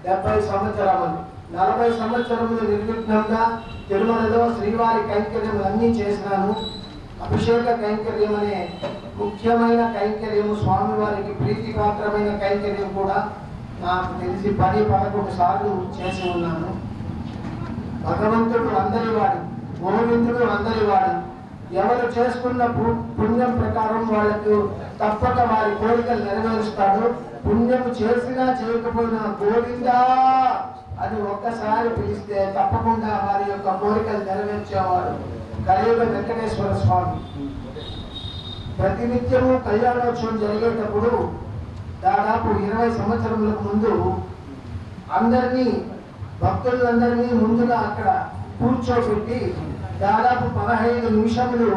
70 సంవత్సరములు 40 సంవత్సరములు నిర్విఘ్నంగా తిరుమలలో శ్రీవారి కైంకర్యములన్నీ చేసినాను. అభిషేక కైంకర్యం అనే ముఖ్యమైన కైంకర్యము, స్వామివారికి ప్రీతిపాత్రమైన కైంకర్యం కూడా నాకు తెలిసి 10-11 సార్లు చేసి ఉన్నాను. భగవంతుడు అందరివాడు, గోవిందుడు అందరివాడు. ఎవరు చేసుకున్న పుణ్యం ప్రకారం వాళ్ళకు తప్పక వారి కోరికలు నెరవేరుస్తాడు. పుణ్యం చేసినా చేయకపోయినా గోవిందా అని ఒక్కసారి పిలిస్తే తప్పకుండా వారి యొక్క కోరికలు నెరవేర్చేవాడు కలియుగ వెంకటేశ్వర స్వామి. ప్రతినిత్యము కళ్యాణోత్సవం జరిగేటప్పుడు దాదాపు 20 సంవత్సరములకు ముందు అందరినీ, భక్తులందరినీ ముందుగా అక్కడ కూర్చోబెట్టి దాదాపు 15 నిమిషములు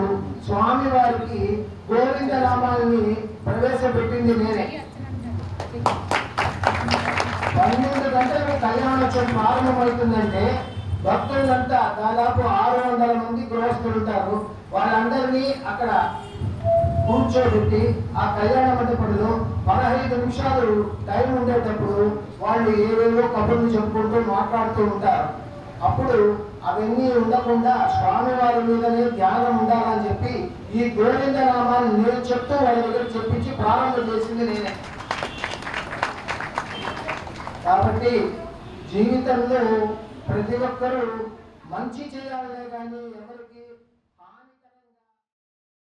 స్వామి వారికి గోవింద నామాన్ని ప్రవేశపెట్టింది నేనే. 12 గంటలకు కళ్యాణోత్సవం ప్రారంభమవుతుందంటే భక్తులంతా దాదాపు 600 మంది గృహస్థులు ఉంటారు. వాళ్ళందరినీ అక్కడ కూర్చోబెట్టి ఆ కళ్యాణ మండపంలో 15 నిమిషాలు టైం ఉండేటప్పుడు వాళ్ళు ఏవేవో కబుర్లు చెప్పుకుంటూ మాట్లాడుతూ ఉంటారు. అప్పుడు అవన్నీ ఉండకుండా స్వామివారి మీదనే ధ్యానం ఉండాలని చెప్పి ఈ గోవింద నామాన్ని నేను చెప్తూ వాళ్ళ దగ్గర చెప్పించి ప్రారంభం చేసింది నేనే. కాబట్టి జీవితంలో ప్రతి ఒక్కరూ మంచి చేయాలనే కానీ ఎవరు